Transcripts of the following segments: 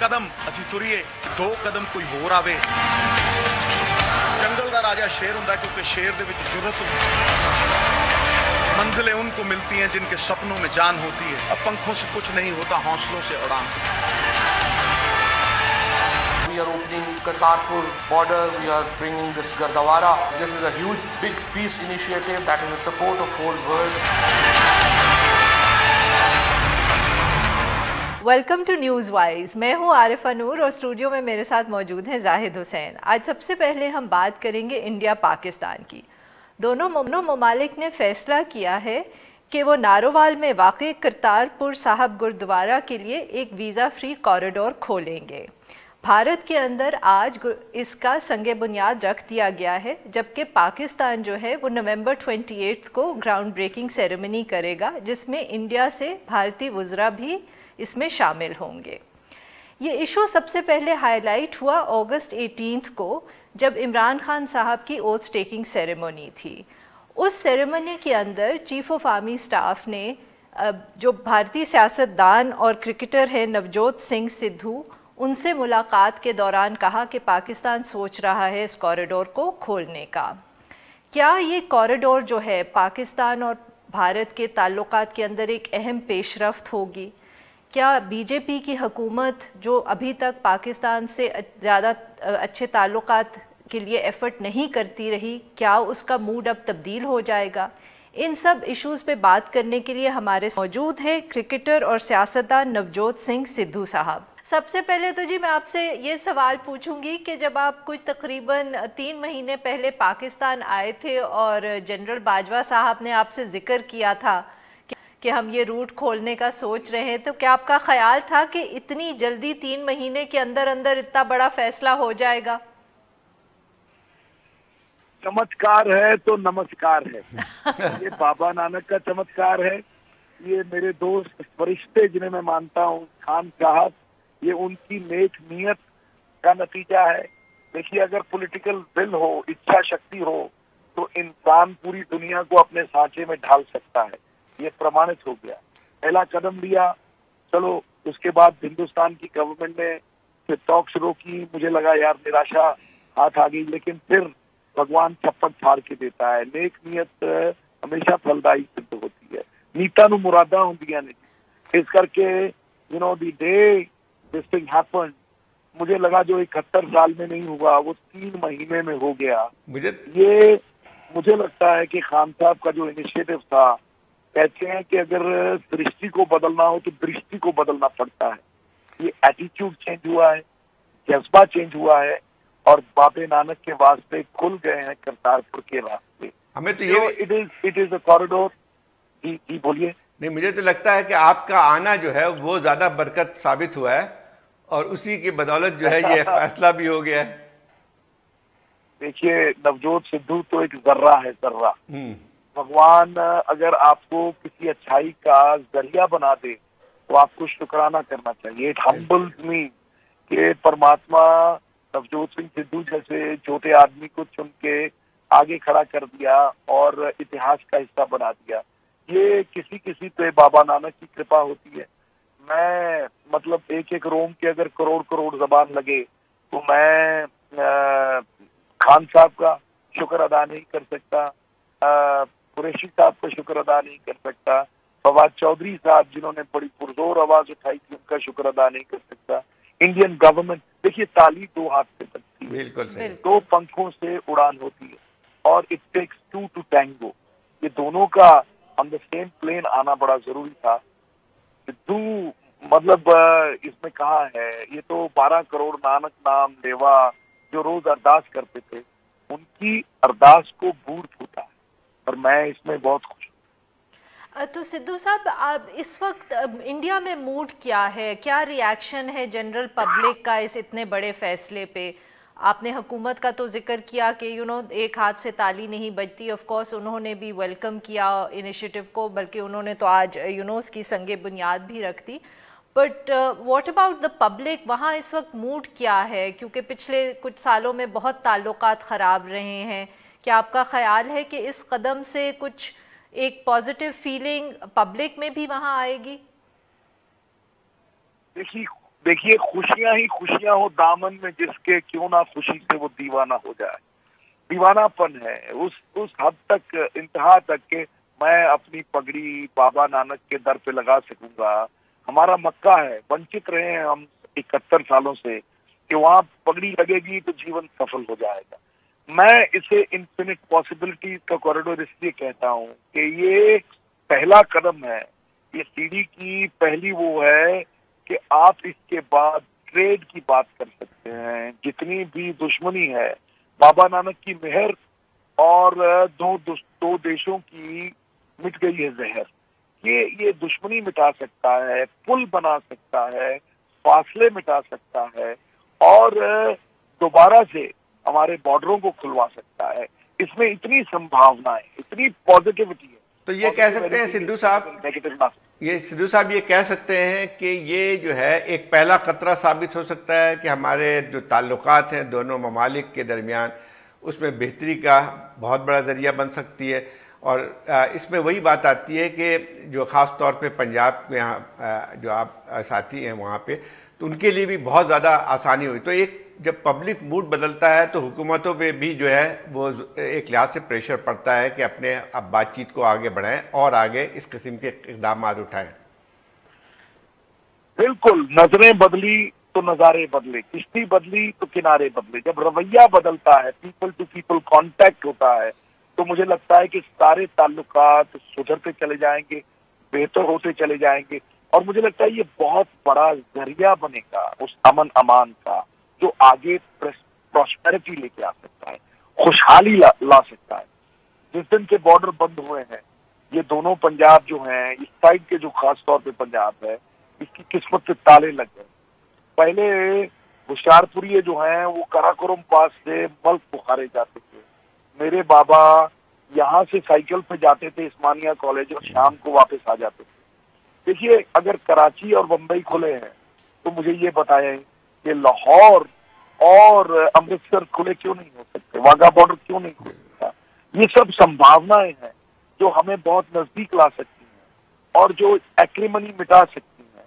कदम असी तुरीए, 2 कदम कोई होर आवे। जंगल का राजा शेर हुंदा क्योंकि शेर दे विच जुर्रत हुंदी है। मंजिलें उनको मिलती हैं जिनके सपनों में जान होती है। अब पंखों से कुछ नहीं होता, हौसलों से उड़ान। We are opening Kartarpur border, we are bringing this Gurdwara. This is a huge, big peace initiative that is the support of whole world. Welcome to News Wise. मैं हूं आरिफा नूर और स्टूडियो में मेरे साथ मौजूद हैं जाहिद हुसैन। आज सबसे पहले हम बात करेंगे इंडिया पाकिस्तान की। दोनों ममालिक ने फैसला किया है कि वो नारोवाल में वाक़ई करतारपुर साहब गुरुद्वारा के लिए एक वीज़ा फ्री कॉरिडोर खोलेंगे। भारत के अंदर आज इसका संगे बुनियाद रख दिया गया है, जबकि पाकिस्तान जो है वो नवंबर 28 को ग्राउंड ब्रेकिंग सेरेमनी करेगा, जिसमें इंडिया से भारतीय वुज़रा भी इसमें शामिल होंगे। ये इशू सबसे पहले हाईलाइट हुआ अगस्त 18 को, जब इमरान खान साहब की ओथ टेकिंग सेरेमनी थी। उस सेरेमनी के अंदर चीफ ऑफ आर्मी स्टाफ ने जो भारतीय सियासतदान और क्रिकेटर हैं नवजोत सिंह सिद्धू, उनसे मुलाकात के दौरान कहा कि पाकिस्तान सोच रहा है इस कॉरिडोर को खोलने का। क्या ये कॉरिडोर जो है पाकिस्तान और भारत के ताल्लुकात के अंदर एक अहम पेशरफ्त होगी? क्या बीजेपी की हुकूमत जो अभी तक पाकिस्तान से ज़्यादा अच्छे ताल्लुकात के लिए एफ़र्ट नहीं करती रही, क्या उसका मूड अब तब्दील हो जाएगा? इन सब इश्यूज़ पे बात करने के लिए हमारे मौजूद हैं क्रिकेटर और सियासतदान नवजोत सिंह सिद्धू साहब। सबसे पहले तो जी मैं आपसे ये सवाल पूछूंगी कि जब आप कुछ तकरीबन 3 महीने पहले पाकिस्तान आए थे और जनरल बाजवा साहब ने आपसे जिक्र किया था कि हम ये रूट खोलने का सोच रहे हैं, तो क्या आपका ख्याल था कि इतनी जल्दी 3 महीने के अंदर अंदर इतना बड़ा फैसला हो जाएगा? चमत्कार है तो नमस्कार है। ये बाबा नानक का चमत्कार है। ये मेरे दोस्त फरिश्ते जिन्हें मैं मानता हूँ, खान साहब, ये उनकी नेक नियत का नतीजा है। देखिए, अगर पॉलिटिकल विल हो, इच्छा शक्ति हो, तो इंसान पूरी दुनिया को अपने सांचे में ढाल सकता है। ये प्रमाणित हो गया। पहला कदम लिया, चलो उसके बाद हिंदुस्तान की गवर्नमेंट ने फिर टॉक्स रोकी। मुझे लगा यार निराशा हाथ आ गई, लेकिन फिर भगवान थप्पड़ फाड़ के देता है। नेक नियत हमेशा फलदायी सिद्ध होती है। नीता नु मुरादा होंदियां ने। इस करके the day this thing happened, मुझे लगा जो 71 साल में नहीं हुआ वो 3 महीने में हो गया। मुझे लगता है कि खान साहब का जो इनिशिएटिव था, कहते हैं कि अगर सृष्टि को बदलना हो तो दृष्टि को बदलना पड़ता है। ये एटीट्यूड चेंज हुआ है, जज्बा चेंज हुआ है, और बाबे नानक के वास्ते खुल गए हैं करतारपुर के रास्ते। हमें तो ये इट इज अ कॉरिडोर। जी बोलिए। नहीं, मुझे तो लगता है कि आपका आना जो है वो ज्यादा बरकत साबित हुआ है और उसी की बदौलत जो है ये फैसला भी हो गया है। देखिए, नवजोत सिद्धू तो एक जर्रा है, जर्रा। भगवान अगर आपको किसी अच्छाई का जरिया बना दे तो आपको शुक्राना करना चाहिए। इट हम्बल्स मी कि परमात्मा नवजोत सिंह सिद्धू जैसे छोटे आदमी को चुन के आगे खड़ा कर दिया और इतिहास का हिस्सा बना दिया। ये किसी पे बाबा नानक की कृपा होती है। मैं मतलब एक रोम के अगर करोड़ जबान लगे तो मैं खान साहब का शुक्र अदा नहीं कर सकता, कुरैशी साहब का शुक्र अदा नहीं कर सकता, फवाद चौधरी साहब जिन्होंने बड़ी पुरजोर आवाज उठाई थी उनका शुक्र अदा नहीं कर सकता। इंडियन गवर्नमेंट, देखिए ताली 2 हाथ से बजती है, बिल्कुल सही। 2 पंखों से उड़ान होती है, और इट टेक्स 2 टू टैंगो। ये दोनों का ऑन द सेम प्लेन आना बड़ा जरूरी था। सिद्धू मतलब इसमें कहा है, ये तो 12 करोड़ नानक नाम लेवा जो रोज अरदास करते थे, उनकी अरदास को बूढ़ फूटा है, और मैं इसमें बहुत खुश हूँ। तो सिद्धू साहब, अब इस वक्त इंडिया में मूड क्या है, क्या रिएक्शन है जनरल पब्लिक का इस इतने बड़े फैसले पे? आपने हुकूमत का तो जिक्र किया कि एक हाथ से ताली नहीं बजती। ऑफ कोर्स उन्होंने भी वेलकम किया इनिशिएटिव को, बल्कि उन्होंने तो आज उसकी संगे बुनियाद भी रख दी। But what about the public, वहाँ इस वक्त मूड क्या है? क्योंकि पिछले कुछ सालों में बहुत ताल्लुकात ख़राब रहे हैं। क्या आपका ख्याल है कि इस कदम से कुछ एक पॉजिटिव फीलिंग पब्लिक में भी वहाँ आएगी? देखिए, देखिए, खुशियां ही खुशियां हो दामन में जिसके, क्यों ना खुशी से वो दीवाना हो जाए। दीवानापन है उस हद तक, इंतहा तक के मैं अपनी पगड़ी बाबा नानक के दर पे लगा सकूंगा। हमारा मक्का है, वंचित रहे हैं हम 71 सालों से कि वहां पगड़ी लगेगी तो जीवन सफल हो जाएगा। मैं इसे इन्फिनिट पॉसिबिलिटीज का कॉरिडोर इसलिए कहता हूँ कि ये पहला कदम है, ये सीढ़ी की पहली वो है कि आप इसके बाद ट्रेड की बात कर सकते हैं। जितनी भी दुश्मनी है, बाबा नानक की मेहर और दो देशों की मिट गई है जहर। ये दुश्मनी मिटा सकता है, पुल बना सकता है, फासले मिटा सकता है और दोबारा से हमारे बॉर्डरों को खुलवा सकता है। इसमें इतनी संभावनाएं, इतनी पॉजिटिविटी है। तो ये कह सकते हैं सिद्धू साहब, ये कह सकते हैं कि ये जो है एक पहला खतरा साबित हो सकता है कि हमारे जो ताल्लुकात हैं दोनों ममालिक के दरमियान, उसमें बेहतरी का बहुत बड़ा जरिया बन सकती है। और इसमें वही बात आती है कि जो ख़ास तौर पे पंजाब में यहाँ जो आप साथी हैं वहाँ पे, तो उनके लिए भी बहुत ज़्यादा आसानी हुई। तो एक जब पब्लिक मूड बदलता है तो हुकूमतों पे भी जो है वो एक लिहाज से प्रेशर पड़ता है कि अपने अब बातचीत को आगे बढ़ाएं और आगे इस किस्म के इक़दाम उठाएं। बिल्कुल, नजरें बदली तो नजारे बदले, किश्ती बदली तो किनारे बदले। जब रवैया बदलता है, पीपल टू पीपल कांटेक्ट होता है, तो मुझे लगता है कि सारे ताल्लुकात सुधरते चले जाएंगे, बेहतर होते चले जाएंगे। और मुझे लगता है ये बहुत बड़ा जरिया बनेगा उस अमन अमान का, जो आगे प्रॉस्पेरिटी लेके आ सकता है, खुशहाली ला सकता है। जिस दिन के बॉर्डर बंद हुए हैं, ये दोनों पंजाब जो हैं, इस साइड के जो खास तौर पे पंजाब है, इसकी किस्मत पे ताले लग गए। पहले होशियारपुरी जो हैं वो काराकोरम पास से मल्क बुखारे जाते थे। मेरे बाबा यहाँ से साइकिल पे जाते थे इस्मानिया कॉलेज और शाम को वापस आ जाते थे। देखिए, अगर कराची और बम्बई खुले हैं तो मुझे ये बताएं कि लाहौर और अमृतसर खुले क्यों नहीं हो सकते, वाघा बॉर्डर क्यों नहीं खुल सकता। ये सब संभावनाएं हैं जो हमें बहुत नजदीक ला सकती हैं और जो एक्रिमनी मिटा सकती हैं,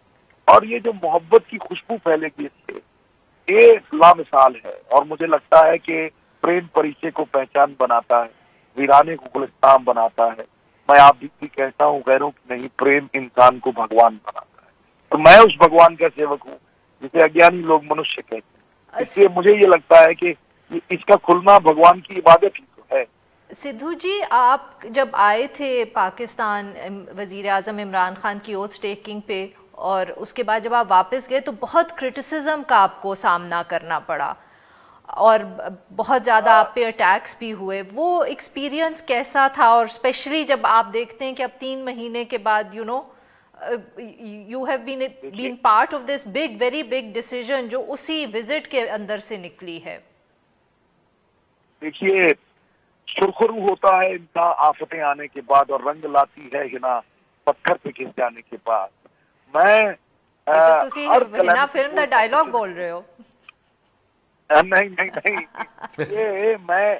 और ये जो मोहब्बत की खुशबू फैलेगी इससे, ये लामिसाल है। और मुझे लगता है कि प्रेम परिचय को पहचान बनाता है, वीराने को गुलिस्तान बनाता है। मैं आप भी कहता हूँ, गैरों की नहीं, प्रेम इंसान को भगवान बनाता है। तो मैं उस भगवान का सेवक हूँ जिसे अज्ञानी लोग मनुष्य कहते हैं। इसलिए मुझे ये लगता है कि इसका खुलना भगवान की इबादत ही तो है। सिद्धू जी, आप जब आए थे पाकिस्तान वजीर आज़म इमरान खान की ओथ टेकिंग पे, और उसके बाद जब आप वापस गए तो बहुत क्रिटिसिज्म का आपको सामना करना पड़ा और बहुत ज़्यादा आप पे अटैक्स भी हुए। वो एक्सपीरियंस कैसा था? और स्पेशली जब आप देखते हैं कि अब 3 महीने के बाद you have been part of this very big decision जो उसी विजिट के अंदर से निकली है। देखिए, सुरखरू होता है इंसान आफतें आने के बाद और रंग लाती है हिना पत्थर पे घिस जाने के बाद। मैं हिना फिल्म दा डायलॉग बोल रहे हो? नहीं ये मैं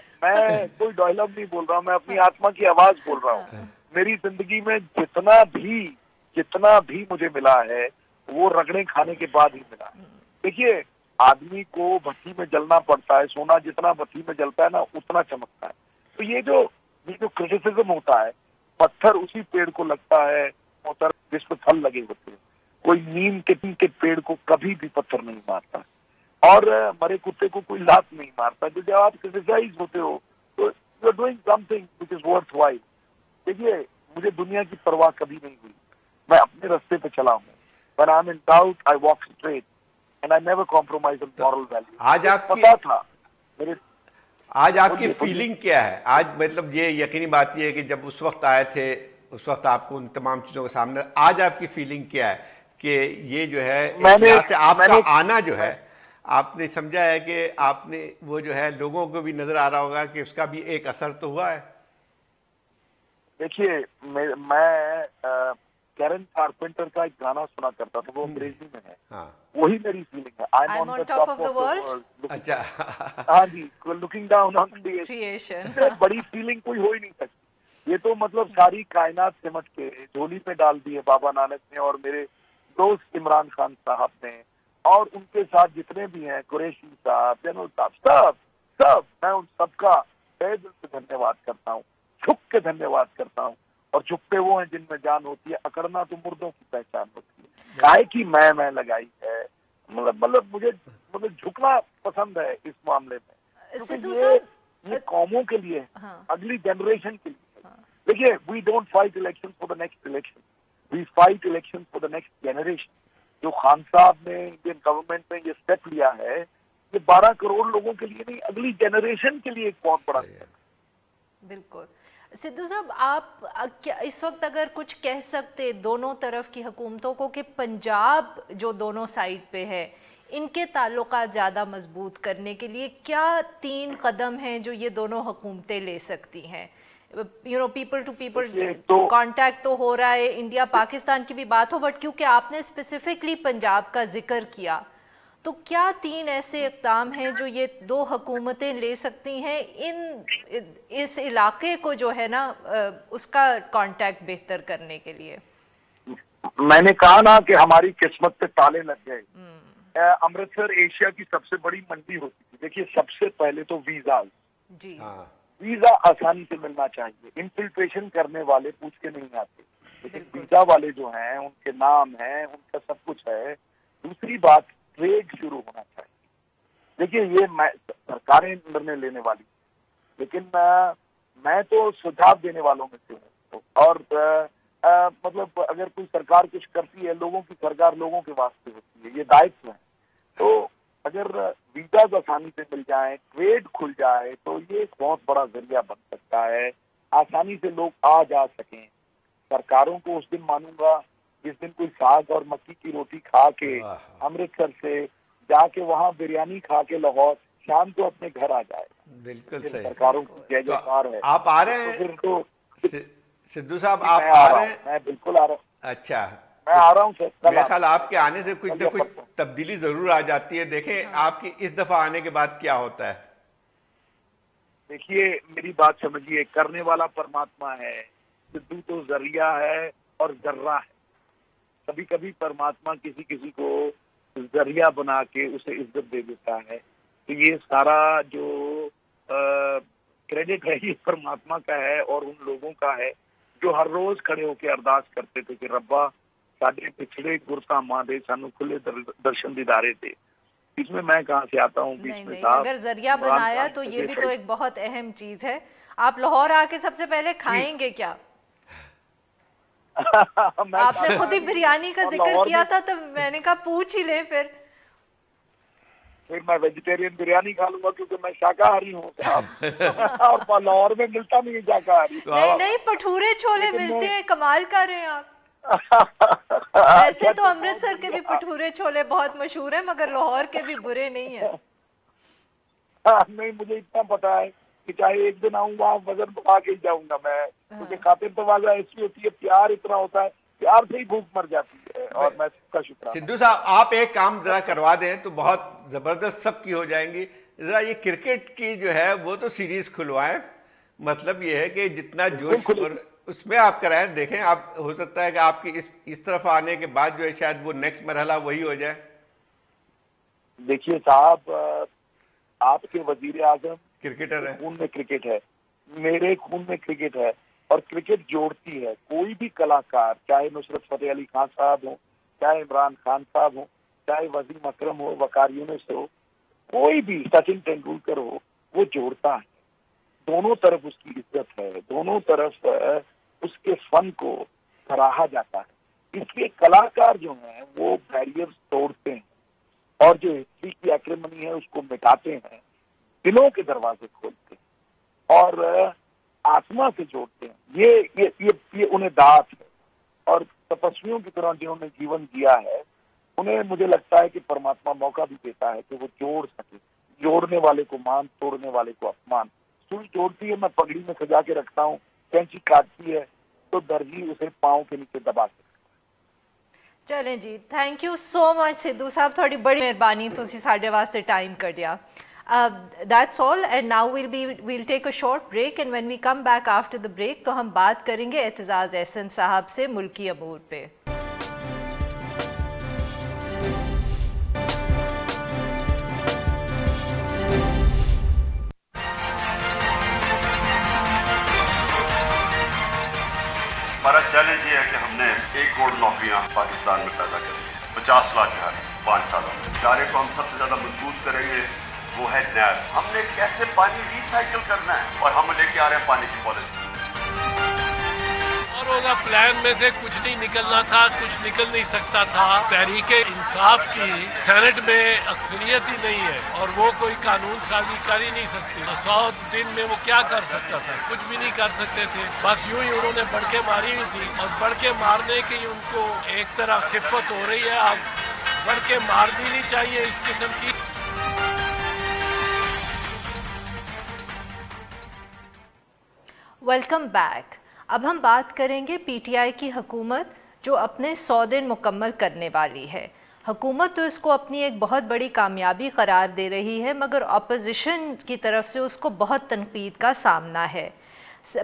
कोई डायलॉग नहीं बोल रहा हूँ, मैं अपनी आत्मा की आवाज बोल रहा हूँ। मेरी जिंदगी में जितना भी मुझे मिला है वो रगड़े खाने के बाद ही मिला है। देखिए, आदमी को भट्टी में जलना पड़ता है, सोना जितना भट्टी में जलता है ना उतना चमकता है। तो ये जो क्रिटिसिज्म होता है, पत्थर उसी पेड़ को लगता है मोहतर जिस पे फल लगे होते हैं। कोई नीम के पेड़ को कभी भी पत्थर नहीं मारता और मरे कुत्ते को कोई लात नहीं मारता। तो जब आप क्रिटिसाइज होते हो तो you are doing something which is worthwhile. देखिए, मुझे दुनिया की परवाह कभी नहीं हुई, मैं अपने रास्ते पे चला हूँ। When I'm in doubt, I walk straight and I never compromise on moral value। आज आपकी पता था मेरे, आज आपकी फीलिंग क्या है? आज मतलब ये यकीनी बात ये है कि जब उस वक्त आए थे, उस वक्त आपको उन तमाम चीजों के सामने, आज आपकी फीलिंग क्या है कि ये जो है से आपका आना जो है, आपने समझा है कि आपने वो जो है लोगों को भी नजर आ रहा होगा कि उसका भी एक असर तो हुआ है? देखिए, मैं कैरन कारपेंटर का एक गाना सुना करता था, वो अंग्रेजी में है। हाँ। वही मेरी फीलिंग है। I'm on the top of the world। अच्छा। हाँ जी, looking down on the creation। बड़ी फीलिंग कोई हो ही नहीं सकती। ये तो मतलब सारी कायनात सिमट के झोली में डाल दी है बाबा नानक ने और मेरे दोस्त इमरान खान साहब ने और उनके साथ जितने भी हैं, कुरैशी साहब, जनरल साहब, सब मैं उन सबका तहे दिल से धन्यवाद करता हूँ, झुक के धन्यवाद करता हूँ। और झुकते वो हैं जिनमें जान होती है, अकड़ना तो मुर्दों की पहचान होती है। काहे की मैं लगाई है, मतलब मुझे झुकना पसंद है इस मामले में, क्योंकि ये कौमों के लिए, अगली जनरेशन के लिए। देखिए, we don't fight election for the next election, we fight election for the next generation. जो खान साहब ने इंडियन गवर्नमेंट में ये स्टेप लिया है, ये 12 करोड़ लोगों के लिए नहीं, अगली जनरेशन के लिए एक बहुत बड़ा स्टेप। बिल्कुल। सिद्धू साहब, आप क्या इस वक्त अगर कुछ कह सकते दोनों तरफ की हुकूमतों को कि पंजाब जो दोनों साइड पे है, इनके ताल्लुकात ज़्यादा मजबूत करने के लिए क्या 3 कदम हैं जो ये दोनों हुकूमतें ले सकती हैं? पीपल टू पीपल कांटेक्ट तो हो रहा है, इंडिया पाकिस्तान की भी बात हो, बट क्योंकि आपने स्पेसिफिकली पंजाब का जिक्र किया, तो क्या 3 ऐसे इक़दाम हैं जो ये 2 हुकूमतें ले सकती हैं इस इलाके को जो है ना उसका कांटेक्ट बेहतर करने के लिए? मैंने कहा ना कि हमारी किस्मत पे ताले लग गए। अमृतसर एशिया की सबसे बड़ी मंडी होती थी। देखिए, सबसे पहले तो वीजा जी, वीजा आसानी से मिलना चाहिए। इन्फिल्ट्रेशन करने वाले पूछ के नहीं आते, लेकिन वीजा वाले जो हैं उनके नाम है, उनका सब कुछ है। दूसरी बात, ट्रेड शुरू होना चाहिए। देखिए, ये सरकारें निर्णय लेने वाली, लेकिन मैं तो सुझाव देने वालों में से हूँ। और मतलब अगर कोई सरकार कुछ करती है, लोगों की सरकार लोगों के वास्ते होती है, ये दायित्व है। तो अगर वीजा आसानी से मिल जाए, ट्रेड खुल जाए, तो ये एक बहुत बड़ा जरिया बन सकता है। आसानी से लोग आ जा सकें। सरकारों को उस दिन मानूंगा जिस दिन कोई साग और मक्की की रोटी खा के अमृतसर से जाके वहाँ बिरयानी खा के लाहौर शाम को अपने घर आ जाए। बिल्कुल सही। सरकारों की जय जयकार है। आप आ रहे हैं? तो फिर सिद्धू साहब, आप आ रहे हैं? मैं बिल्कुल आ रहा हूँ। अच्छा, मैं आ रहा हूँ सर। मेरे ख्याल आपके आने से कुछ न कुछ तब्दीली जरूर आ जाती है। देखें, आपकी इस दफा आने के बाद क्या होता है। देखिए, मेरी बात समझिए, करने वाला परमात्मा है, सिद्धू तो जरिया है और जर्रा है। कभी कभी परमात्मा किसी किसी को जरिया बना के उसे इज्जत दे देता है। तो ये सारा जो क्रेडिट है ये परमात्मा का है और उन लोगों का है जो हर रोज खड़े होकर अरदास करते थे कि रब्बा साडे पिछड़े गुरसा मां दे, सानू खुले दर्शन दीदारे दे। इसमें मैं कहाँ से आता हूँ बीच में? अगर जरिया बनाया तो ये भी तो एक बहुत अहम चीज है। आप लाहौर आके सबसे पहले खाएंगे क्या? आपने खुद ही बिरयानी का जिक्र किया था, तो मैंने कहा पूछ ही ले। फिर मैं वेजिटेरियन बिरयानी खा लूंगा क्योंकि मैं शाकाहारी हूँ और लाहौर में मिलता नहीं है शाकाहारी। नहीं, भटूरे छोले मिलते हैं, कमाल कर रहे हैं आप। वैसे तो अमृतसर के भी भटूरे छोले बहुत मशहूर है, मगर लाहौर के भी बुरे नहीं है। नहीं, मुझे इतना पता है कि चाहे एक दिन आऊँ वहाँ वजन बढ़ा के ही जाऊंगा मैं, क्योंकि खातिर तवाज़ा ऐसी होती है, प्यार इतना होता है, प्यार से ही भूख मर जाती है। और मैं सबका शुक्र। सिद्धू साहब, आप एक काम जरा करवा दें तो बहुत जबरदस्त सबकी हो जाएंगी। जरा ये क्रिकेट की जो है वो तो सीरीज खुलवाएं। मतलब ये है कि जितना जोश और उसमें आप कराएं। देखें, आप हो सकता है कि आपकी इस तरफ आने के बाद जो है शायद वो नेक्स्ट मरहला वही हो जाए। देखिए साहब, आपके वजीर आजम क्रिकेटर है, खून में क्रिकेट है, मेरे खून में क्रिकेट है, और क्रिकेट जोड़ती है। कोई भी कलाकार, चाहे नुसरत फतेह अली खान साहब हो, चाहे इमरान खान साहब हो, चाहे वसीम अकरम हो, वकार यूनिस हो, कोई भी, सचिन तेंदुलकर हो, वो जोड़ता है। दोनों तरफ उसकी इज्जत है, दोनों तरफ उसके फन को सराहा जाता है। इसलिए कलाकार जो हैं वो बैरियर्स तोड़ते हैं और जो हिस्ट्री की एक्रेमनी है उसको मिटाते हैं, दिलों के दरवाजे खोलते हैं और आत्मा से जोड़ते हैं। ये उन्हें दात है। और तपस्वियों की तरह जिन्होंने जीवन जिया है, उन्हें मुझे लगता है कि परमात्मा मौका भी देता है कि वो जोड़ सके। जोड़ने वाले को मान, तोड़ने वाले को अपमान। सुई जोड़ती है, मैं पगड़ी में सजा के रखता हूँ, कैंची काटती है तो दर्जी उसे पाँव के नीचे दबा के। चलें जी, thank you so much Sidhu साहब, थोड़ी बड़ी मेहरबानी तुसी साडे वास्ते टाइम कढ़िया। That's all, and now we'll take a short break, and when we come back after the break तो हम बात करेंगे एतजाज़ एहसन साहब से मुल्की अमूर पे। हमारा चैलेंज ये है कि हमने 1 करोड़ नौकरियां पाकिस्तान में पैदा कर दी, 50 लाख घर 5 सालों में। इदारे को हम सबसे ज़्यादा मजबूत करेंगे, वो है नैब। हमने कैसे पानी रिसाइकिल करना है और हम लेके आ रहे हैं पानी की पॉलिसी। रोजा प्लान में से कुछ नहीं निकलना था, कुछ निकल नहीं सकता था। तहरीके इंसाफ की सेनेट में अक्सरियत ही नहीं है और वो कोई कानून साजी कर ही नहीं सकती। 100 दिन में वो क्या कर सकता था? कुछ भी नहीं कर सकते थे। बस यूं ही उन्होंने बढ़के मारी हुई थी और बढ़के मारने की उनको एक तरह खिफत हो रही है। अब बढ़के मारनी नहीं चाहिए इस किस्म की। Welcome back. अब हम बात करेंगे पीटीआई की हुकूमत जो अपने 100 दिन मुकम्मल करने वाली है। हुकूमत तो इसको अपनी एक बहुत बड़ी कामयाबी करार दे रही है, मगर अपोजिशन की तरफ से उसको बहुत तनकीद का सामना है।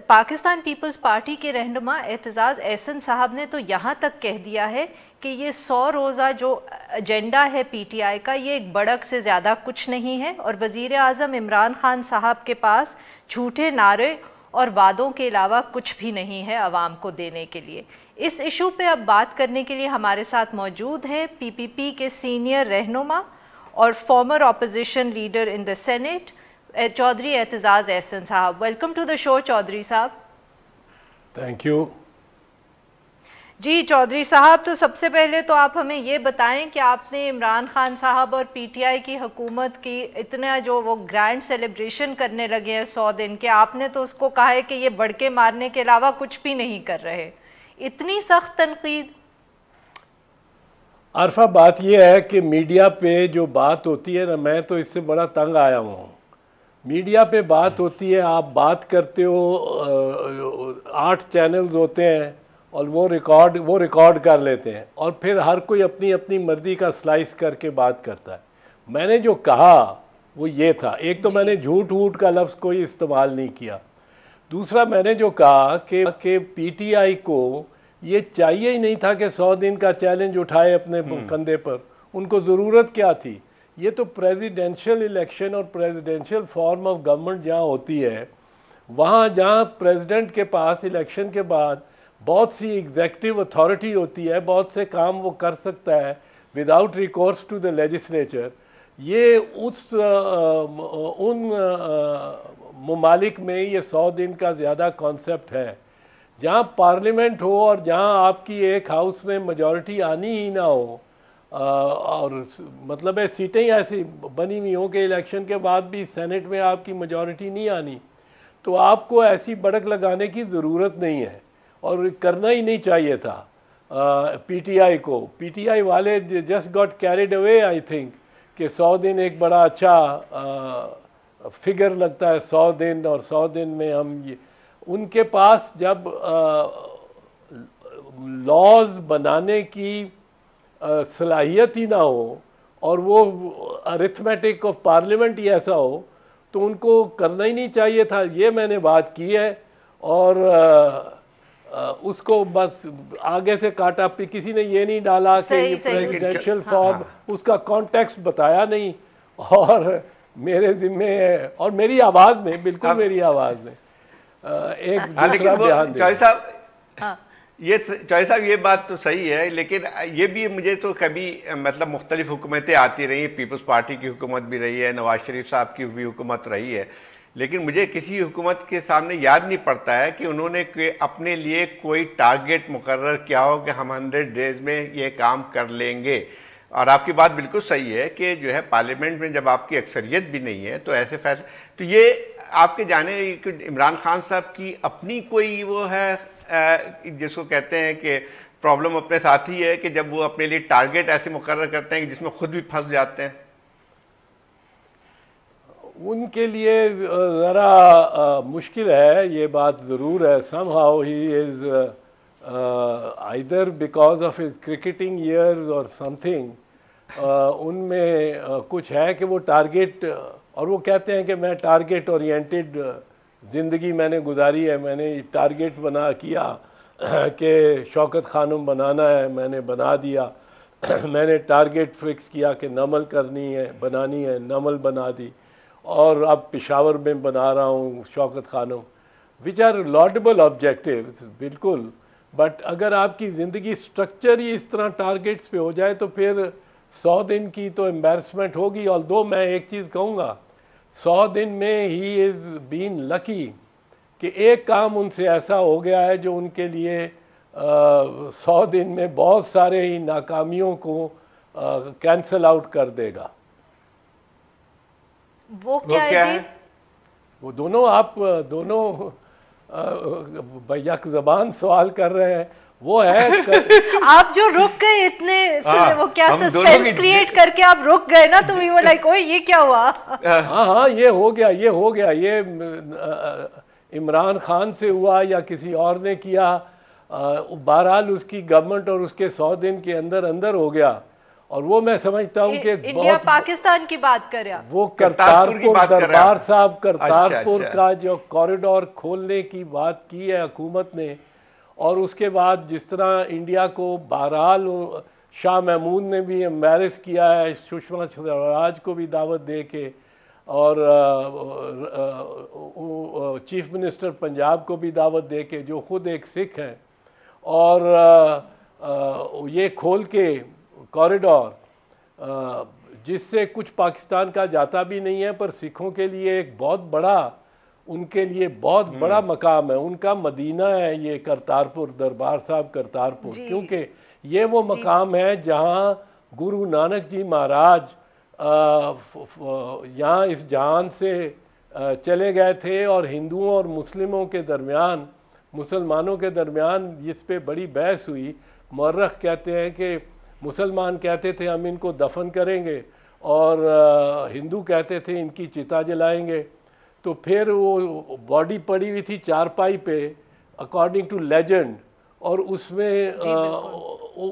पाकिस्तान पीपल्स पार्टी के रहनुमा एतजाज़ एहसन साहब ने तो यहाँ तक कह दिया है कि ये 100 रोज़ा जो एजेंडा है पीटीआई का, ये एक बढ़क से ज़्यादा कुछ नहीं है और वज़ीर आज़म इमरान खान साहब के पास झूठे नारे और वादों के अलावा कुछ भी नहीं है आवाम को देने के लिए। इस इशू पे अब बात करने के लिए हमारे साथ मौजूद हैं पीपीपी के सीनियर रहनुमा और former opposition leader in the senate Chaudhry Aitzaz Ahsan साहब। Welcome to the show Chaudhry साहब। थैंक यू जी। चौधरी साहब, तो सबसे पहले तो आप हमें ये बताएं कि आपने इमरान खान साहब और पीटीआई की हुकूमत की इतना जो वो ग्रैंड सेलिब्रेशन करने लगे हैं 100 दिन के, आपने तो उसको कहा है कि ये बढ़के मारने के अलावा कुछ भी नहीं कर रहे। इतनी सख्त तनकीद। अरफा, बात ये है कि मीडिया पे जो बात होती है ना, मैं तो इससे बड़ा तंग आया हूँ। मीडिया पे बात होती है, आप बात करते हो, 8 चैनल्स होते हैं और वो रिकॉर्ड कर लेते हैं और फिर हर कोई अपनी अपनी मर्जी का स्लाइस करके बात करता है। मैंने जो कहा वो ये था, एक तो मैंने झूठ वूठ का लफ्ज़ कोई इस्तेमाल नहीं किया। दूसरा, मैंने जो कहा कि पीटीआई को ये चाहिए ही नहीं था कि 100 दिन का चैलेंज उठाए अपने कंधे पर। उनको ज़रूरत क्या थी? ये तो प्रेसिडेंशियल इलेक्शन और प्रेसिडेंशियल फॉर्म ऑफ गवर्नमेंट जहाँ होती है, वहाँ जहाँ प्रेसिडेंट के पास इलेक्शन के बाद बहुत सी एग्जेक्टिव अथॉरिटी होती है, बहुत से काम वो कर सकता है without recourse to the legislature. ये उन ममालिक में ये 100 दिन का ज़्यादा कॉन्सेप्ट है जहाँ पार्लियामेंट हो और जहाँ आपकी एक हाउस में मेजॉरिटी आनी ही ना हो, और मतलब है सीटें ऐसी बनी हुई हों कि इलेक्शन के बाद भी सेनेट में आपकी मेजॉरिटी नहीं आनी, तो आपको ऐसी बढ़क लगाने की ज़रूरत नहीं है और करना ही नहीं चाहिए था पीटीआई को। पीटीआई वाले just got carried away, I think, कि 100 दिन एक बड़ा अच्छा फिगर लगता है 100 दिन, और 100 दिन में हम ये, उनके पास जब लॉज बनाने की सलाहियत ही ना हो और वो अरिथमेटिक ऑफ पार्लियामेंट ही ऐसा हो, तो उनको करना ही नहीं चाहिए था। ये मैंने बात की है और उसको बस आगे से काटा। किसी ने ये नहीं डाला कि प्रेसिडेंशियल फॉर्म, उसका कॉन्टेक्स्ट बताया नहीं और मेरे जिम्मे है और मेरी आवाज़ में, बिल्कुल मेरी आवाज़ में एक दूसरा बयान चौधरी साहब, ये चौधरी साहब ये बात तो सही है, लेकिन ये भी मुझे तो कभी मतलब मुख्तलिफ हुकूमतें आती रही, पीपल्स पार्टी की हुकूमत भी रही है, नवाज शरीफ साहब की भी हुकूमत रही है, लेकिन मुझे किसी हुकूमत के सामने याद नहीं पड़ता है कि उन्होंने अपने लिए कोई टारगेट मुकर्रर किया हो कि हम 100 डेज में ये काम कर लेंगे। और आपकी बात बिल्कुल सही है कि जो है पार्लियामेंट में जब आपकी अक्सरियत भी नहीं है तो ऐसे फैसले, तो ये आपके जाने इमरान खान साहब की अपनी कोई वो है जिसको कहते हैं कि प्रॉब्लम अपने साथ ही है कि जब वो अपने लिए टारगेट ऐसे मुकर्रर करते हैं कि जिसमें खुद भी फंस जाते हैं। उनके लिए ज़रा मुश्किल है, ये बात ज़रूर है। Somehow he is either because of his cricketing years और समथिंग, उनमें कुछ है कि वो टारगेट, और वो कहते हैं कि मैं टारगेट ओरिएंटेड ज़िंदगी मैंने गुजारी है, मैंने टारगेट बना किया कि शौकत खानम बनाना है, मैंने बना दिया मैंने टारगेट फिक्स किया कि नमल करनी है, बनानी है, नमल बना दी, और अब पेशावर में बना रहा हूँ Shaukat Khanum, which are laudable objectives बिल्कुल, बट अगर आपकी ज़िंदगी स्ट्रक्चर ही इस तरह टारगेट्स पे हो जाए तो फिर 100 दिन की तो एम्बैरसमेंट होगी। और दो मैं एक चीज़ कहूँगा, 100 दिन में ही इज़ बीन लकी कि एक काम उनसे ऐसा हो गया है जो उनके लिए 100 दिन में बहुत सारे ही नाकामियों को कैंसल आउट कर देगा। वो क्या है जी? वो दोनों, आप दोनों यक ज़बान सवाल कर रहे हैं। वो है आप जो रुक गए इतने वो क्या सस्पेंस क्रिएट करके आप रुक गए ना, तो वो लाइक ओए ये क्या हुआ। हाँ, ये हो गया, ये इमरान खान से हुआ या किसी और ने किया, बहरहाल उसकी गवर्नमेंट और उसके 100 दिन के अंदर अंदर हो गया। और वो मैं समझता हूँ कि इंडिया पाकिस्तान की बात कर रहा, वो करतारपुर दरबार साहब, करतारपुर का जो कॉरिडोर खोलने की बात की है हुकूमत ने, और उसके बाद जिस तरह इंडिया को बहरहाल शाह महमूद ने भी एम्बैरस किया है, सुषमा स्वराज को भी दावत दे के, और चीफ मिनिस्टर पंजाब को भी दावत दे के, जो खुद एक सिख हैं, और ये खोल के कॉरिडोर जिससे कुछ पाकिस्तान का जाता भी नहीं है, पर सिखों के लिए एक बहुत बड़ा, उनके लिए बहुत बड़ा मकाम है, उनका मदीना है ये करतारपुर दरबार साहब करतारपुर, क्योंकि ये वो मकाम है जहाँ गुरु नानक जी महाराज यहाँ इस जहान से चले गए थे, और हिंदुओं और मुस्लिमों के दरमियान, मुसलमानों के दरमियान इस पे बड़ी बहस हुई। मौर्रख कहते हैं कि मुसलमान कहते थे हम इनको दफन करेंगे, और हिंदू कहते थे इनकी चिता जलाएंगे। तो फिर वो बॉडी पड़ी हुई थी चारपाई पे अकॉर्डिंग टू लेजेंड, और उसमें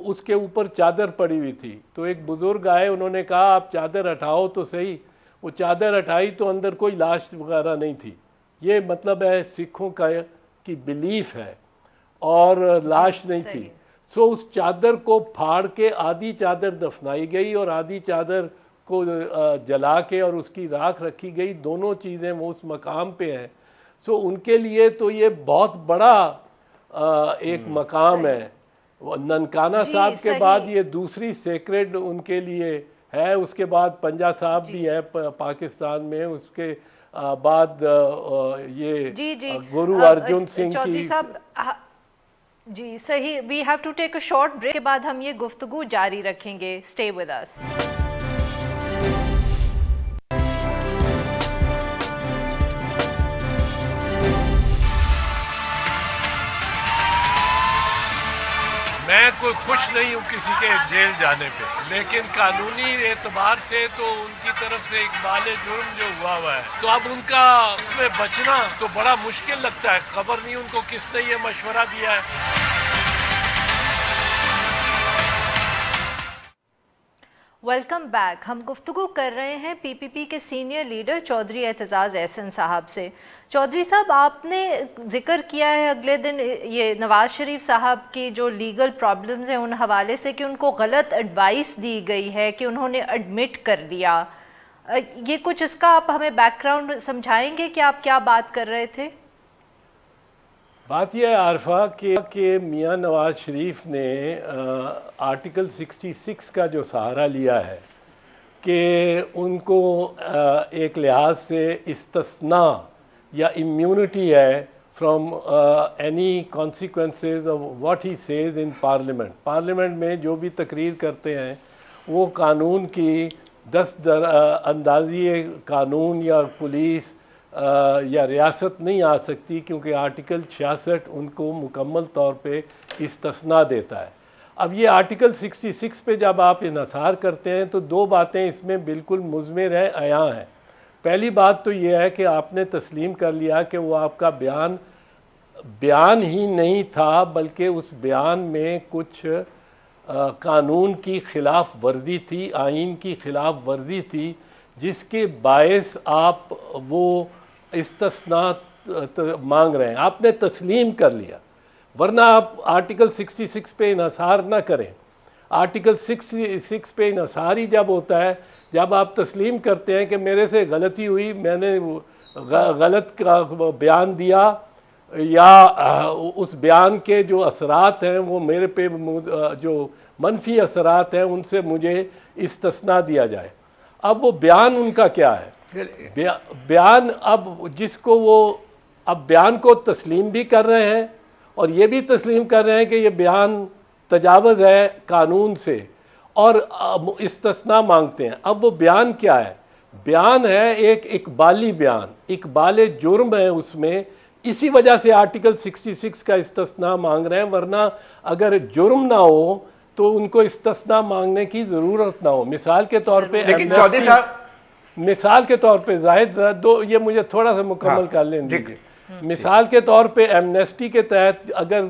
उसके ऊपर चादर पड़ी हुई थी। तो एक बुज़ुर्ग आए, उन्होंने कहा आप चादर हटाओ तो सही। वो चादर हटाई तो अंदर कोई लाश वगैरह नहीं थी। ये मतलब है सिखों का की बिलीफ है, और लाश नहीं थी। सो उस चादर को फाड़ के आधी चादर दफनाई गई और आधी चादर को जला के और उसकी राख रखी गई। दोनों चीज़ें वो उस मकाम पे हैं। सो उनके लिए तो ये बहुत बड़ा एक मकाम है। ननकाना साहब के बाद ये दूसरी सेक्रेड उनके लिए है। उसके बाद पंजा साहब भी है पाकिस्तान में, उसके बाद ये गुरु अर्जुन सिंह की। जी सही, we have to take a short break. के बाद हम ये गुफ्तगू जारी रखेंगे। Stay with us. मैं कोई खुश नहीं हूँ किसी के जेल जाने पे, लेकिन कानूनी एतबार से तो उनकी तरफ से एक बाले जुर्म जो हुआ है, तो अब उनका उसमें बचना तो बड़ा मुश्किल लगता है। खबर नहीं उनको किसने ये मशवरा दिया है। Welcome back. हम गुफ्तगू कर रहे हैं पीपीपी के सीनियर लीडर चौधरी एतजाज़ एहसन साहब से। चौधरी साहब, आपने जिक्र किया है अगले दिन ये नवाज़ शरीफ साहब की जो लीगल प्रॉब्लम्स हैं उन हवाले से कि उनको गलत एडवाइस दी गई है कि उन्होंने एडमिट कर लिया। ये कुछ इसका आप हमें बैकग्राउंड समझाएंगे कि आप क्या बात कर रहे थे? बात यह है आरफा कि मियां नवाज शरीफ ने आर्टिकल 66 का जो सहारा लिया है कि उनको एक लिहाज से इस्तिस्ना या इम्यूनिटी है from any consequences of what he says in parliament. Parliament में जो भी तकरीर करते हैं वो कानून की अंदाज़ी कानून या पुलिस या रियासत नहीं आ सकती, क्योंकि आर्टिकल 66 उनको मुकम्मल तौर पे इस्तिस्ना देता है। अब ये आर्टिकल 66 पे जब आप इन्हसार करते हैं तो दो बातें इसमें बिल्कुल मुज़मिर है, अयां है। पहली बात तो ये है कि आपने तस्लीम कर लिया कि वो आपका बयान ही नहीं था, बल्कि उस बयान में कुछ कानून की खिलाफ वर्जी थी, आइन की खिलाफ वर्जी थी, जिसके बायस आप वो इस्तिस्ना मांग रहे हैं। आपने तस्लीम कर लिया, वरना आप आर्टिकल 66 पे इन्हसार ना करें। आर्टिकल 66 पे इन्हसार ही जब होता है जब आप तस्लीम करते हैं कि मेरे से गलती हुई, मैंने गलत का बयान दिया, या उस बयान के जो असरात हैं वो मेरे पे जो मनफी असरात हैं उनसे मुझे इस्तिस्ना दिया जाए। अब वो बयान उनका क्या है? बयान अब जिसको वो अब बयान को तस्लीम भी कर रहे हैं और ये भी तस्लीम कर रहे हैं कि ये बयान तजावज़ है कानून से और इस्तिस्ना मांगते हैं। अब वो बयान क्या है? बयान है एक इकबाली बयान, इकबाल जुर्म है उसमें, इसी वजह से आर्टिकल 66 का इस्तिस्ना मांग रहे हैं, वरना अगर जुर्म ना हो तो उनको इस्तिस्ना मांगने की ज़रूरत ना हो। मिसाल के तौर पे मिसाल के तौर पे जाहिद दो ये मुझे थोड़ा सा मुकम्मल कर लें दीजिए। मिसाल के तौर पे एमनेस्टी के तहत अगर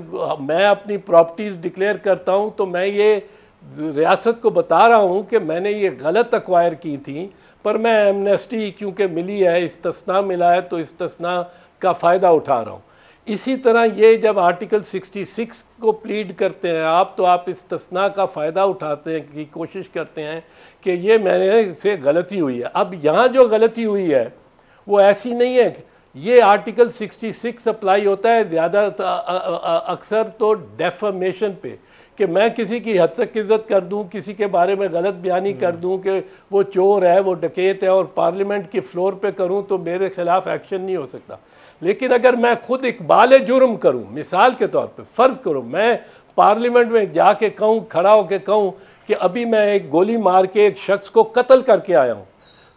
मैं अपनी प्रॉपर्टीज़ डिक्लेयर करता हूँ तो मैं ये रियासत को बता रहा हूँ कि मैंने ये गलत एक्वायर की थी, पर मैं एमनेस्टी क्योंकि मिली है, इस्तिस्ना मिला है, तो इस्तिस्ना का फ़ायदा उठा रहा हूँ। इसी तरह ये जब आर्टिकल 66 को प्लीड करते हैं आप, तो आप इस्तिस्ना का फ़ायदा उठाते हैं की कोशिश करते हैं कि ये मेरे से गलती हुई है। अब यहाँ जो गलती हुई है वो ऐसी नहीं है, ये आर्टिकल 66 अप्लाई होता है ज़्यादा अक्सर तो डेफमेशन पे, कि मैं किसी की हद तक इज्जत कर दूं, किसी के बारे में गलत बयानी कर दूं कि वो चोर है, वो डकैत है, और पार्लियामेंट के फ्लोर पे करूं तो मेरे खिलाफ एक्शन नहीं हो सकता। लेकिन अगर मैं खुद इकबाल जुर्म करूं, मिसाल के तौर पे फ़र्ज़ करूं मैं पार्लियामेंट में जाके कहूं, खड़ा होकर कहूं कि अभी मैं एक गोली मार के एक शख्स को कत्ल करके आया हूं,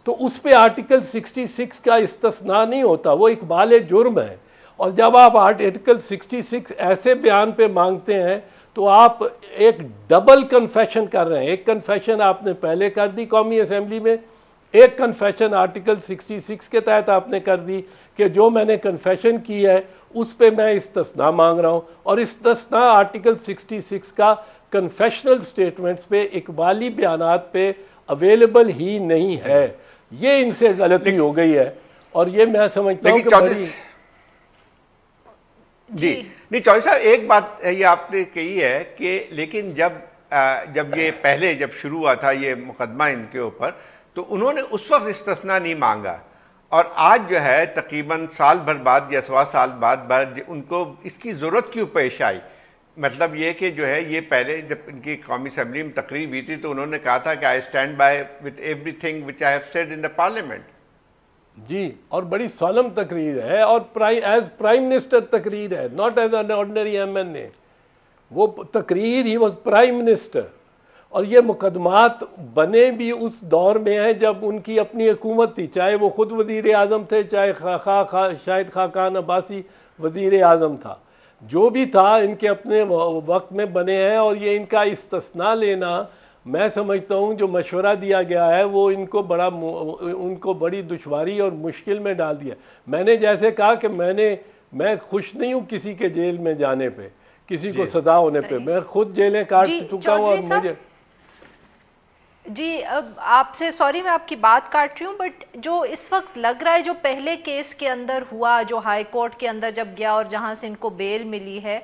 तो उस पर आर्टिकल 66 का इस्तिस्ना नहीं होता, वो इकबाल जुर्म है। और जब आप आर्टिकल 66 ऐसे बयान पे मांगते हैं तो आप एक डबल कन्फेशन कर रहे हैं। एक कन्फेशन आपने पहले कर दी कौमी असेंबली में, एक कन्फेशन आर्टिकल 66 के तहत आपने कर दी कि जो मैंने कन्फेशन की है उस पे मैं इस्तिस्ना मांग रहा हूँ, और इस्तिस्ना आर्टिकल 66 का कन्फेशनल स्टेटमेंट्स पे, इकबाली बयानात पे अवेलेबल ही नहीं है। ये इनसे गलती हो गई है, और ये मैं समझता हूँ कि बड़ी जी नहीं। चौधरी साहब एक बात ये आपने कही है कि लेकिन जब ये पहले जब शुरू हुआ था ये मुकदमा इनके ऊपर, तो उन्होंने उस वक्त इस्तिस्ना नहीं मांगा, और आज जो है तकरीबन साल भर बाद या सवा साल बाद उनको इसकी ज़रूरत क्यों पेश आई? मतलब ये कि जो है ये पहले जब इनकी कौमी असेंबली में तकरीर हुई थी तो उन्होंने कहा था कि I stand by with everything which I have said in the parliament. जी, और बड़ी सोलम तकरीर है, और एज प्राइम मिनिस्टर तकरीर है, not as an ordinary MNA. वो तकरीर ही वॉज प्राइम मिनिस्टर। और ये मुकदमात बने भी उस दौर में हैं जब उनकी अपनी हुकूमत थी, चाहे वो ख़ुद वज़ीर आज़म थे, चाहे शायद खाकान अब्बासी वज़ीर आज़म था, जो भी था इनके अपने वक्त में बने हैं। और ये इनका इस्तिस्ना लेना, मैं समझता हूँ जो मशवरा दिया गया है वो उनको बड़ी दुश्वारी और मुश्किल में डाल दिया। मैंने जैसे कहा कि मैं खुश नहीं हूँ किसी के जेल में जाने पे, किसी को सजा होने पे, मैं खुद जेलें काट चुका हूँ। और मुझे जी, अब आपसे सॉरी मैं आपकी बात काट रही हूँ, बट जो इस वक्त लग रहा है जो पहले केस के अंदर हुआ, जो हाई कोर्ट के अंदर जब गया और जहाँ से इनको बेल मिली है,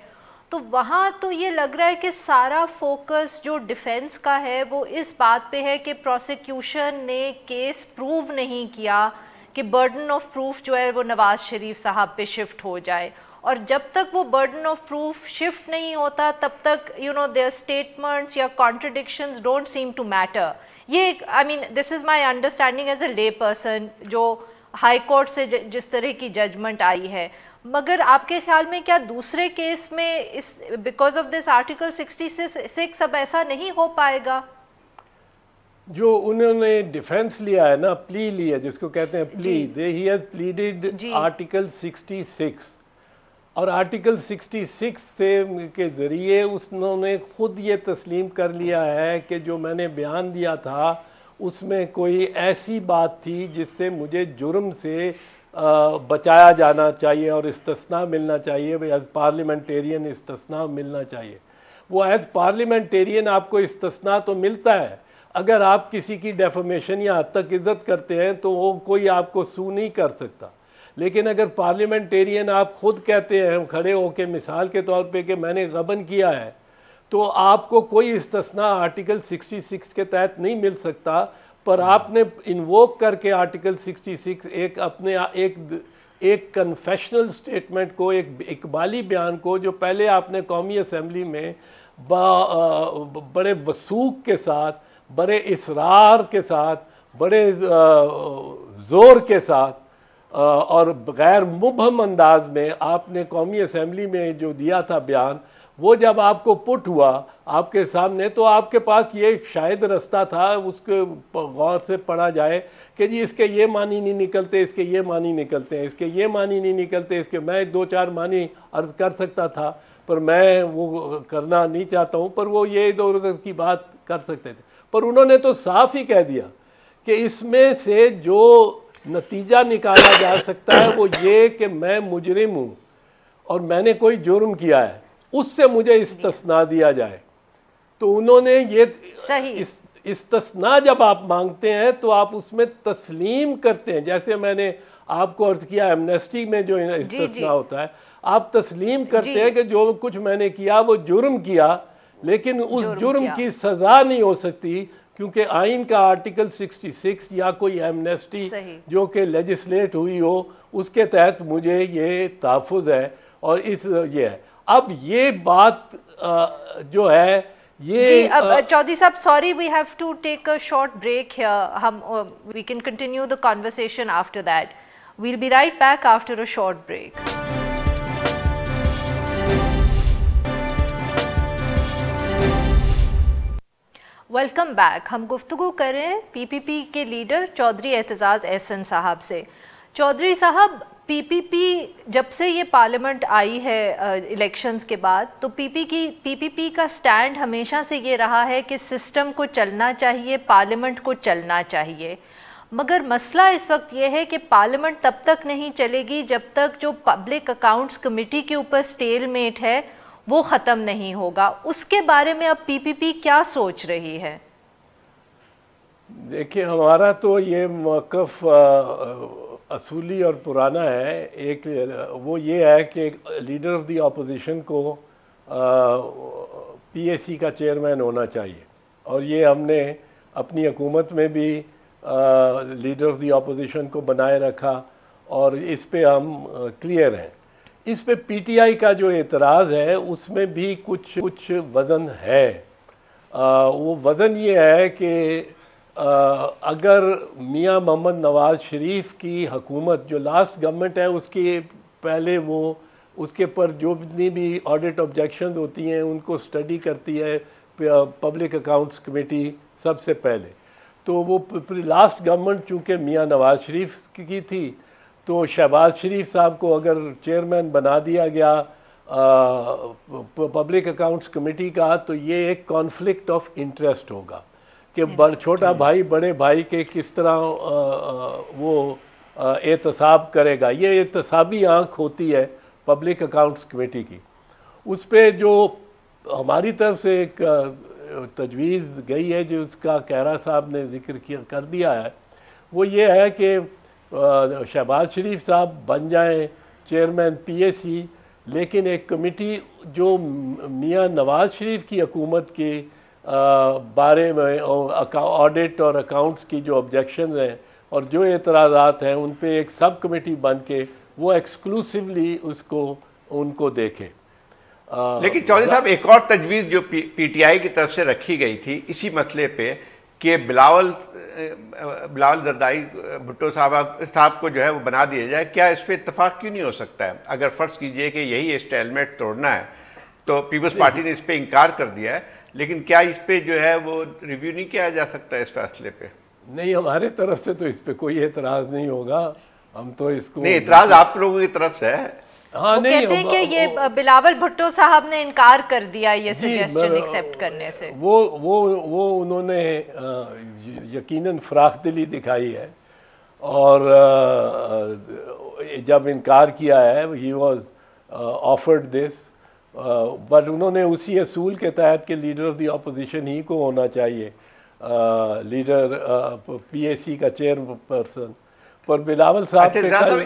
तो वहाँ तो ये लग रहा है कि सारा फोकस जो डिफेंस का है वो इस बात पे है कि प्रोसिक्यूशन ने केस प्रूव नहीं किया कि बर्डन ऑफ प्रूफ जो है वो नवाज शरीफ साहब पे शिफ्ट हो जाए, और जब तक वो बर्डन ऑफ प्रूफ शिफ्ट नहीं होता तब तक देयर स्टेटमेंट्स या contradictions don't seem to matter. ये I mean this is my understanding as a lay person जो हाई कोर्ट से जिस तरह की जजमेंट आई है। मगर आपके ख्याल में क्या दूसरे केस में इस बिकॉज ऑफ दिस आर्टिकल 66 अब ऐसा नहीं हो पाएगा? जो उन्होंने डिफेंस लिया है ना, प्ली लिया जिसको कहते हैं plea, he has pleaded article 66, और आर्टिकल 66 से के ज़रिए उन्होंने ख़ुद ये तस्लीम कर लिया है कि जो मैंने बयान दिया था उसमें कोई ऐसी बात थी जिससे मुझे जुर्म से बचाया जाना चाहिए और इस्तिस्ना मिलना चाहिए, एज पार्लियामेंटेरियन इस्तिस्ना मिलना चाहिए। वो एज पार्लियामेंटेरियन आपको इस्तिस्ना तो मिलता है, अगर आप किसी की डेफमेशन या हद तक इज़्ज़त करते हैं तो वो कोई आपको सू नहीं कर सकता। लेकिन अगर पार्लियामेंटेरियन आप खुद कहते हैं खड़े होकर मिसाल के तौर पे कि मैंने गबन किया है, तो आपको कोई इस्तिस्ना आर्टिकल 66 के तहत नहीं मिल सकता, पर आपने इन्वोक करके आर्टिकल 66 एक एक कन्फेशनल स्टेटमेंट को, एक इकबाली बयान को, जो पहले आपने कौमी असम्बली में बड़े वसूख के साथ, बड़े इसरार के साथ, बड़े ज़ोर के साथ और गैर मुबहम अंदाज में आपने कौमी असम्बली में जो दिया था बयान, वो जब आपको पुट हुआ आपके सामने, तो आपके पास ये शायद रास्ता था, उसके गौर से पढ़ा जाए कि जी इसके ये मानी नहीं निकलते, इसके ये मानी निकलते हैं, इसके ये मानी नहीं निकलते, इसके मैं 2-4 मानी अर्ज कर सकता था, पर मैं वो करना नहीं चाहता हूँ, पर वो ये इधर उधर की बात कर सकते थे। पर उन्होंने तो साफ ही कह दिया कि इसमें से जो नतीजा निकाला जा सकता है वो ये कि मैं मुजरिम हूँ और मैंने कोई जुर्म किया है, उससे मुझे इस्तिस्ना दिया जाए। तो उन्होंने ये इस्तिस्ना जब आप मांगते हैं तो आप उसमें तस्लीम करते हैं, जैसे मैंने आपको अर्ज किया एमनेस्टी में जो इस्तिस्ना होता है, आप तस्लीम करते हैं कि जो कुछ मैंने किया वो जुर्म किया, लेकिन उस जुर्म की सज़ा नहीं हो सकती, क्योंकि आइन का आर्टिकल 66 या कोई एमनेस्टी जो कि लेजिस्लेट हुई हो उसके तहत मुझे ये तहफ़्फ़ुज़ है और इस ये है। अब ये बात जो है ये जी, अब चौधरी साहब sorry we have to take a short break here, हम we can continue the conversation after that, we'll be right back after a short break. Welcome back. हम गुफ्तगू कर रहे हैं पीपीपी के लीडर चौधरी एतजाज़ एहसन साहब से। चौधरी साहब, पीपीपी जब से ये पार्लियामेंट आई है इलेक्शंस के बाद, तो पीपीपी का स्टैंड हमेशा से ये रहा है कि सिस्टम को चलना चाहिए, पार्लियामेंट को चलना चाहिए। मगर मसला इस वक्त ये है कि पार्लियामेंट तब तक नहीं चलेगी जब तक जो पब्लिक अकाउंट्स कमेटी के ऊपर स्टेलमेट है वो ख़त्म नहीं होगा। उसके बारे में अब पीपीपी क्या सोच रही है? देखिए, हमारा तो ये मौक़िफ़ असूली और पुराना है। एक वो ये है कि लीडर ऑफ द अपोजिशन को पीएसी का चेयरमैन होना चाहिए, और ये हमने अपनी हुकूमत में भी लीडर ऑफ द अपोजिशन को बनाए रखा और इस पे हम क्लियर हैं। इस पे पीटीआई का जो एतराज़ है उसमें भी कुछ वज़न है। वो वज़न ये है कि अगर मियां मोहम्मद नवाज़ शरीफ की हुकूमत जो लास्ट गवर्नमेंट है उसकी पहले वो उसके पर जो जितनी भी ऑडिट ऑब्जेक्शंस होती हैं उनको स्टडी करती है पब्लिक अकाउंट्स कमेटी सबसे पहले, तो वो लास्ट गवर्नमेंट चूँकि मियां नवाज़ शरीफ की थी, तो शहबाज शरीफ साहब को अगर चेयरमैन बना दिया गया पब्लिक अकाउंट्स कमेटी का, तो ये एक कॉन्फ्लिक्ट ऑफ इंटरेस्ट होगा कि छोटा भाई बड़े भाई के किस तरह वो एहतसाब करेगा। ये एहतसाबी आँख होती है पब्लिक अकाउंट्स कमेटी की। उस पर जो हमारी तरफ से एक तजवीज़ गई है, जो उसका कैरा साहब ने जिक्र कर दिया है, वो ये है कि शहबाज शरीफ साहब बन जाएं चेयरमैन पीएसी, लेकिन एक कमेटी जो मियां नवाज़ शरीफ की हुकूमत के बारे में ऑडिट और अकाउंट्स की जो ऑब्जेक्शंस हैं और जो एतराज़ात हैं उन पे एक सब कमेटी बन के वो एक्सक्लूसिवली उनको देखे। लेकिन चौधरी साहब, एक और तजवीज़ जो पीटीआई की तरफ से रखी गई थी इसी मसले पे कि बिलावल जरदाई भुट्टो साहब को जो है वो बना दिया जाए, क्या इस पर इत्तेफाक क्यों नहीं हो सकता है? अगर फ़र्ज़ कीजिए कि यही स्टेलमेट तोड़ना है, तो पीपल्स पार्टी ने इस पर इनकार कर दिया है, लेकिन क्या इस पे जो है वो रिव्यू नहीं किया जा सकता इस फैसले पे? नहीं, हमारे तरफ से तो इस पे कोई एतराज़ नहीं होगा। हम तो इसको नहीं, एतराज़ आप लोगों की तरफ से है। हाँ, नहीं, कहते हैं कि ये बिलावल भुट्टो साहब ने इनकार कर दिया ये सजेशन एक्सेप्ट करने से। वो उन्होंने यकीनन फराखदिली दिखाई है और जब इनकार किया है, he was offered this, but उन्होंने उसी असूल के तहत कि लीडर ऑफ द अपोजिशन ही को होना चाहिए, लीडर पीएसी का चेयरपर्सन, पर बिलावल साहब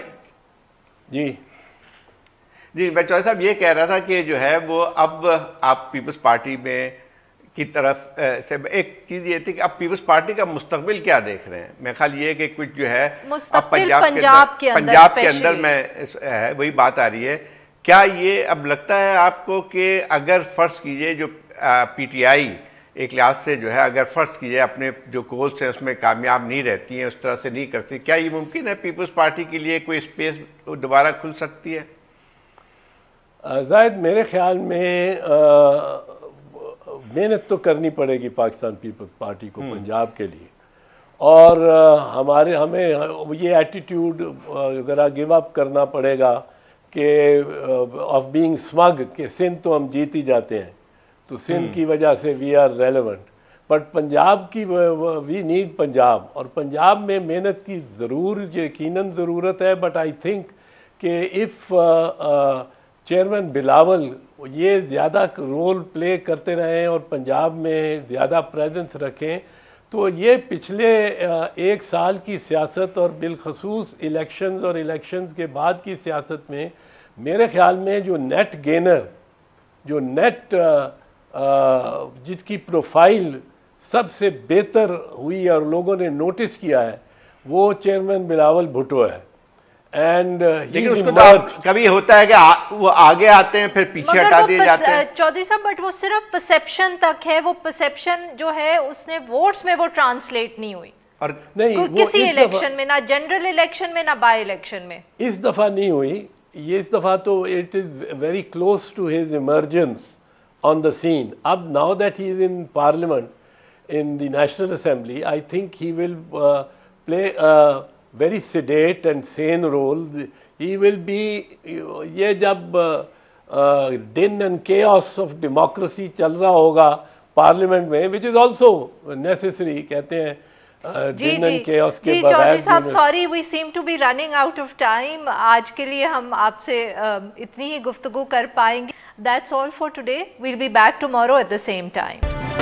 जी मैं चौधरी साहब ये कह रहा था कि जो है वो अब आप पीपल्स पार्टी में की तरफ से एक चीज़ ये थी कि अब पीपल्स पार्टी का मुस्तकबिल क्या देख रहे हैं? मेरा ख्याल ये कि कुछ जो है अब पंजाब के अंदर में वही बात आ रही है। क्या ये अब लगता है आपको कि अगर फ़र्ज़ कीजिए जो PTI एक लिहाज से जो है अगर फ़र्ज़ कीजिए अपने जो गोल्स हैं उसमें कामयाब नहीं रहती हैं, उस तरह से नहीं करती, क्या ये मुमकिन है पीपल्स पार्टी के लिए कोई स्पेस दोबारा खुल सकती है? जाहिद मेरे ख्याल में मेहनत तो करनी पड़ेगी पाकिस्तान पीपल्स पार्टी को पंजाब के लिए, और हमें ये एटीट्यूड ज़रा गिव अप करना पड़ेगा कि ऑफ बीइंग स्मग कि सिंध तो हम जीत ही जाते हैं, तो सिंध की वजह से we are relevant, but Punjab की वी नीड पंजाब, और पंजाब में मेहनत की ज़रूर यकीनन ज़रूरत है। बट आई थिंक कि इफ़ चेयरमैन बिलावल ये ज़्यादा रोल प्ले करते रहें और पंजाब में ज़्यादा प्रेजेंस रखें, तो ये पिछले एक साल की सियासत और बिलखसूस इलेक्शंस और इलेक्शंस के बाद की सियासत में मेरे ख्याल में जो नेट गेनर, जो नेट जिसकी प्रोफाइल सबसे बेहतर हुई और लोगों ने नोटिस किया है, वो चेयरमैन बिलावल भुट्टो है। एंड लेकिन उसको तो कभी होता है कि वो आगे आते हैं फिर पीछे हटा दिए जाते हैं चौधरी साहब, बट वो सिर्फ परसेप्शन तक है, वो परसेप्शन जो है उसने वोट्स में वो ट्रांसलेट नहीं हुई, और नहीं किसी इलेक्शन में, ना जनरल इलेक्शन में ना बाय इलेक्शन में इस दफ़ा नहीं हुई। ये इस दफ़ा तो it is very close to his emergence on the scene. Ab now that he is in Parliament, in the National Assembly, I think he will play a very sedate and sane role. He will be ये जब din and chaos of democracy चल रहा होगा parliament में, which is also necessary, कहते हैं दिन and chaos के बगैर। चौधरी साहब sorry, we seem to be running out of time. आज के लिए हम आपसे इतनी ही गुफ्तगू कर पाएंगे। That's all for today. We'll be back tomorrow at the same time.